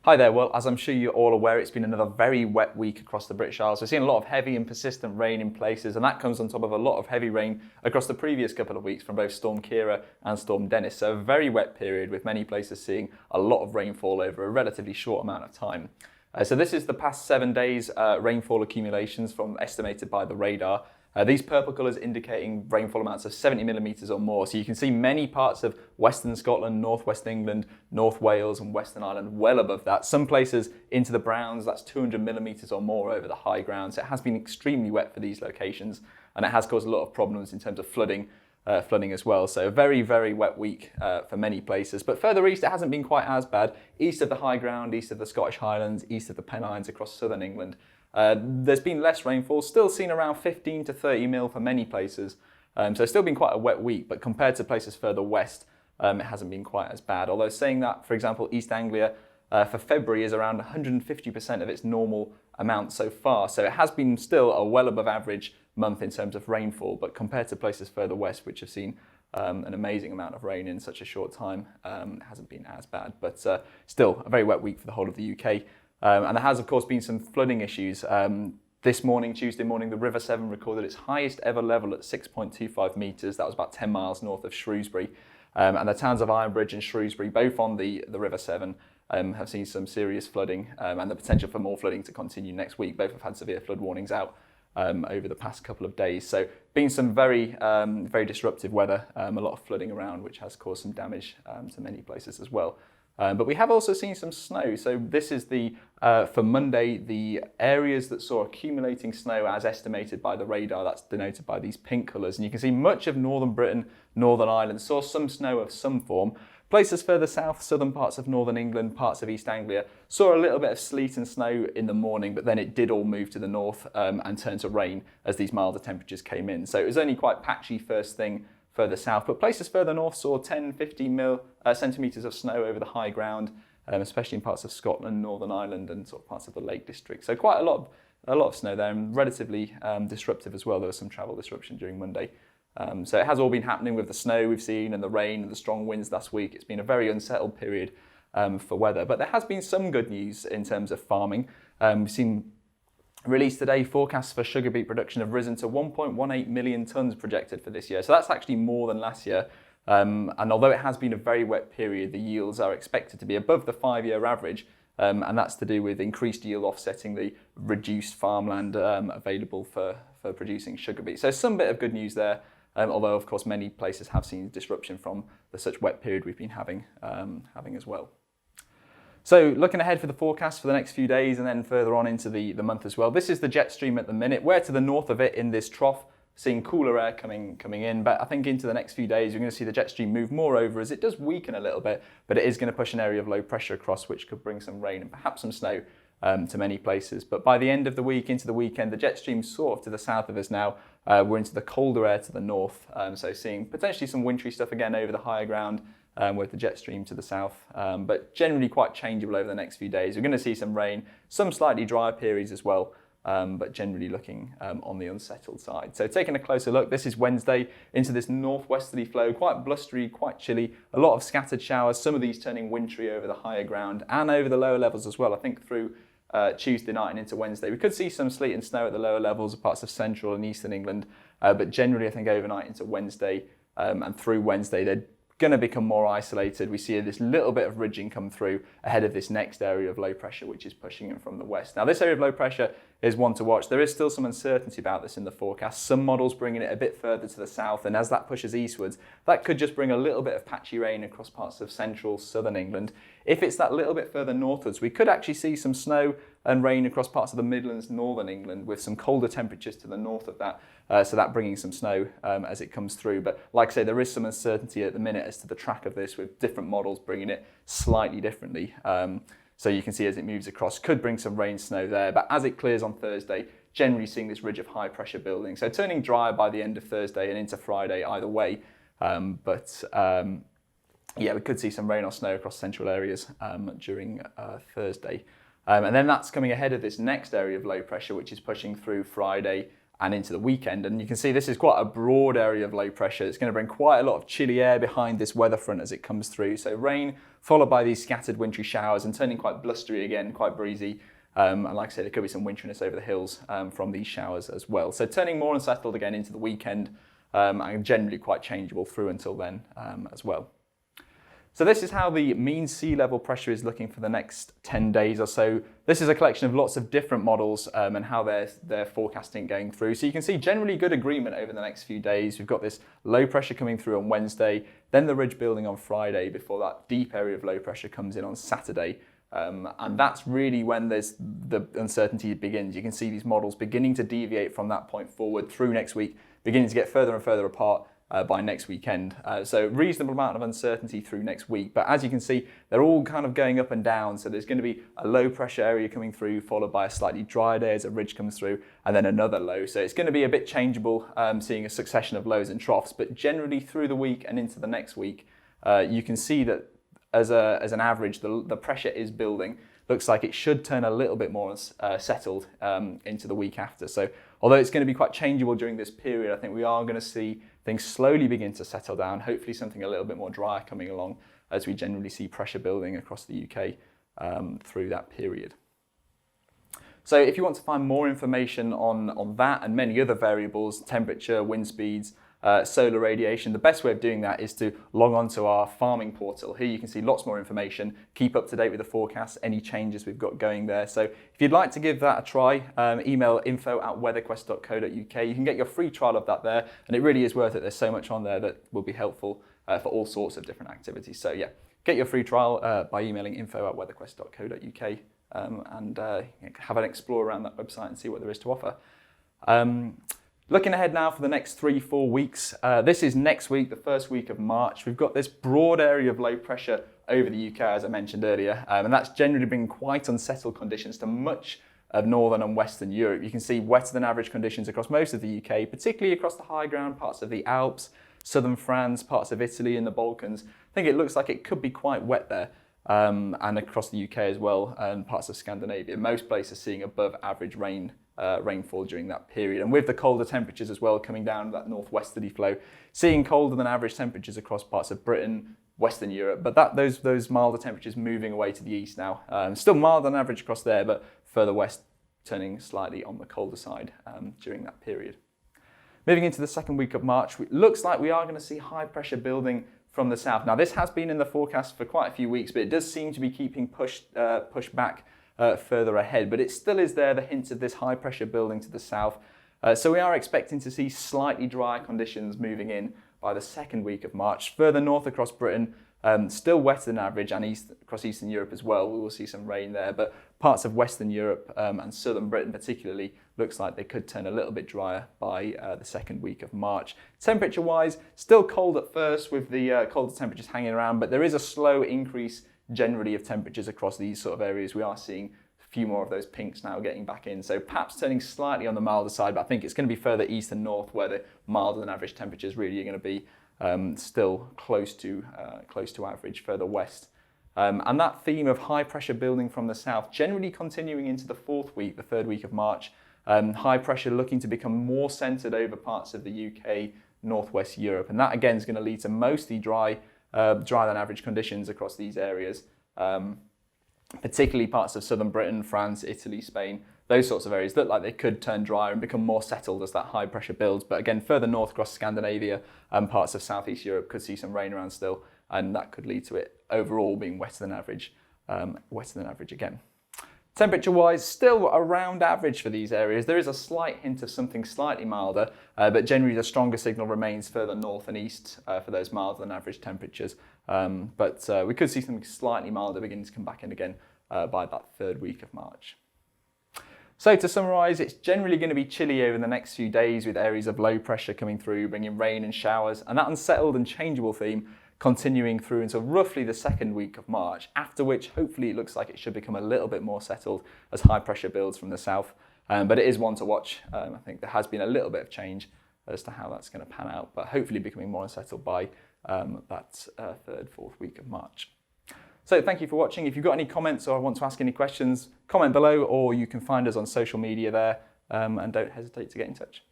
Hi there. Well, as I'm sure you're all aware, it's been another very wet week across the British Isles. We're seeing a lot of heavy and persistent rain in places, and that comes on top of a lot of heavy rain across the previous couple of weeks from both Storm Ciara and Storm Dennis. So a very wet period with many places seeing a lot of rainfall over a relatively short amount of time. So this is the past 7 days rainfall accumulations from estimated by the radar. These purple colours indicating rainfall amounts of 70 millimetres or more. So you can see many parts of Western Scotland, Northwest England, North Wales and Western Ireland well above that. Some places into the browns, that's 200 millimetres or more over the high ground. So it has been extremely wet for these locations, and it has caused a lot of problems in terms of flooding as well. So a very, very wet week for many places. But further east, it hasn't been quite as bad. East of the high ground, east of the Scottish Highlands, east of the Pennines across southern England. There's been less rainfall, still seen around 15 to 30 mil for many places. So it's still been quite a wet week, but compared to places further west, it hasn't been quite as bad. Although saying that, for example, East Anglia for February is around 150% of its normal amount so far. So it has been still a well above average month in terms of rainfall, but compared to places further west, which have seen an amazing amount of rain in such a short time, it hasn't been as bad. But still a very wet week for the whole of the UK. And there has, of course, been some flooding issues. This morning, Tuesday morning, the River Severn recorded its highest ever level at 6.25 metres. That was about 10 miles north of Shrewsbury. And the towns of Ironbridge and Shrewsbury, both on the River Severn, have seen some serious flooding and the potential for more flooding to continue next week. Both have had severe flood warnings out over the past couple of days. So been some very disruptive weather, a lot of flooding around, which has caused some damage to many places as well. But we have also seen some snow. So this is for Monday, the areas that saw accumulating snow as estimated by the radar. That's denoted by these pink colours. And you can see much of northern Britain, Northern Ireland saw some snow of some form. Places further south, southern parts of northern England, parts of East Anglia, saw a little bit of sleet and snow in the morning, but then it did all move to the north and turn to rain as these milder temperatures came in. So it was only quite patchy first thing further south, but places further north saw 10, 15 centimetres of snow over the high ground, especially in parts of Scotland, Northern Ireland and sort of parts of the Lake District. So quite a lot of snow there, and relatively disruptive as well. There was some travel disruption during Monday. So it has all been happening with the snow we've seen and the rain and the strong winds last week. It's been a very unsettled period for weather, but there has been some good news in terms of farming. We've seen released today, forecasts for sugar beet production have risen to 1.18 million tonnes projected for this year. So that's actually more than last year. And although it has been a very wet period, the yields are expected to be above the 5-year average. And that's to do with increased yield offsetting the reduced farmland available for producing sugar beet. So some bit of good news there. Although, of course, many places have seen disruption from the such wet period we've been having as well. So looking ahead for the forecast for the next few days and then further on into the month as well. This is the jet stream at the minute. We're to the north of it in this trough, seeing cooler air coming in. But I think into the next few days, you're going to see the jet stream move more over as it does weaken a little bit, but it is going to push an area of low pressure across, which could bring some rain and perhaps some snow to many places. But by the end of the week, into the weekend, the jet stream's sort of to the south of us now. We're into the colder air to the north. So seeing potentially some wintry stuff again over the higher ground. With the jet stream to the south, but generally quite changeable over the next few days. We're going to see some rain, some slightly drier periods as well, but generally looking on the unsettled side. So taking a closer look, this is Wednesday into this northwesterly flow, quite blustery, quite chilly, a lot of scattered showers, some of these turning wintry over the higher ground and over the lower levels as well. I think through Tuesday night and into Wednesday, we could see some sleet and snow at the lower levels of parts of central and eastern England, but generally I think overnight into Wednesday and through Wednesday, they're going to become more isolated. We see this little bit of ridging come through ahead of this next area of low pressure, which is pushing in from the west. Now, this area of low pressure is one to watch. There is still some uncertainty about this in the forecast. Some models bringing it a bit further to the south, and as that pushes eastwards, that could just bring a little bit of patchy rain across parts of central, southern England. If it's that little bit further northwards, we could actually see some snow and rain across parts of the Midlands, northern England, with some colder temperatures to the north of that. So that bringing some snow as it comes through. But like I say, there is some uncertainty at the minute as to the track of this, with different models bringing it slightly differently. So you can see as it moves across, could bring some rain, snow there. But as it clears on Thursday, generally seeing this ridge of high pressure building. So turning drier by the end of Thursday and into Friday either way. Yeah, we could see some rain or snow across central areas during Thursday. And then that's coming ahead of this next area of low pressure, which is pushing through Friday and into the weekend. And you can see this is quite a broad area of low pressure. It's going to bring quite a lot of chilly air behind this weather front as it comes through. So rain followed by these scattered wintry showers and turning quite blustery again, quite breezy. And like I said, there could be some winteriness over the hills from these showers as well. So turning more unsettled again into the weekend and generally quite changeable through until then as well. So this is how the mean sea level pressure is looking for the next 10 days or so. This is a collection of lots of different models and how they're forecasting going through. So you can see generally good agreement over the next few days. We've got this low pressure coming through on Wednesday, then the ridge building on Friday before that deep area of low pressure comes in on Saturday. And that's really when the uncertainty begins. You can see these models beginning to deviate from that point forward through next week, beginning to get further and further apart by next weekend. So reasonable amount of uncertainty through next week. But as you can see, they're all kind of going up and down. So there's going to be a low pressure area coming through, followed by a slightly drier day as a ridge comes through, and then another low. So it's going to be a bit changeable, seeing a succession of lows and troughs. But generally through the week and into the next week, you can see that as an average, the pressure is building. Looks like it should turn a little bit more settled into the week after. So although it's going to be quite changeable during this period, I think we are going to see things slowly begin to settle down, hopefully something a little bit more dry coming along as we generally see pressure building across the UK through that period. So if you want to find more information on that and many other variables, temperature, wind speeds, solar radiation, the best way of doing that is to log on to our farming portal. Here you can see lots more information, keep up to date with the forecast, any changes we've got going there. So if you'd like to give that a try, email info@weatherquest.co.uk. You can get your free trial of that there, and it really is worth it. There's so much on there that will be helpful for all sorts of different activities. So yeah, get your free trial by emailing info@weatherquest.co.uk and have an explore around that website and see what there is to offer. Looking ahead now for the next 3-4 weeks, this is next week, the first week of March. We've got this broad area of low pressure over the UK, as I mentioned earlier, and that's generally bringing quite unsettled conditions to much of northern and western Europe. You can see wetter than average conditions across most of the UK, particularly across the high ground, parts of the Alps, southern France, parts of Italy and the Balkans. I think it looks like it could be quite wet there, and across the UK as well, and parts of Scandinavia. Most places seeing above average rainfall during that period. And with the colder temperatures as well coming down that northwesterly flow, seeing colder than average temperatures across parts of Britain, Western Europe, but those milder temperatures moving away to the east now. Still milder than average across there, but further west turning slightly on the colder side during that period. Moving into the second week of March, it looks like we are going to see high pressure building from the south. Now this has been in the forecast for quite a few weeks, but it does seem to be keeping pushed back further ahead, but it still is there, the hint of this high pressure building to the south. So we are expecting to see slightly dry conditions moving in by the second week of March. Further north across Britain, still wetter than average, and across Eastern Europe as well. We will see some rain there, but parts of Western Europe and Southern Britain particularly looks like they could turn a little bit drier by the second week of March. Temperature-wise, still cold at first with the colder temperatures hanging around, but there is a slow increase generally of temperatures across these sort of areas. We are seeing a few more of those pinks now getting back in, so perhaps turning slightly on the milder side, but I think it's going to be further east and north where the milder than average temperatures really are going to be still close to average further west. And that theme of high pressure building from the south generally continuing into the fourth week, the third week of March. High pressure looking to become more centred over parts of the UK, northwest Europe, and that again is going to lead to mostly drier than average conditions across these areas, particularly parts of southern Britain, France, Italy, Spain. Those sorts of areas look like they could turn drier and become more settled as that high pressure builds. But again, further north across Scandinavia and parts of southeast Europe could see some rain around still, and that could lead to it overall being wetter than average again. Temperature-wise, still around average for these areas. There is a slight hint of something slightly milder, but generally the stronger signal remains further north and east for those milder than average temperatures. But we could see something slightly milder beginning to come back in again by that third week of March. So to summarise, it's generally going to be chilly over the next few days with areas of low pressure coming through, bringing rain and showers, and that unsettled and changeable theme continuing through until roughly the second week of March, after which hopefully it looks like it should become a little bit more settled as high pressure builds from the south. But it is one to watch. I think there has been a little bit of change as to how that's going to pan out, but hopefully becoming more unsettled by that third, fourth week of March. So thank you for watching. If you've got any comments or want to ask any questions, comment below, or you can find us on social media there, and don't hesitate to get in touch.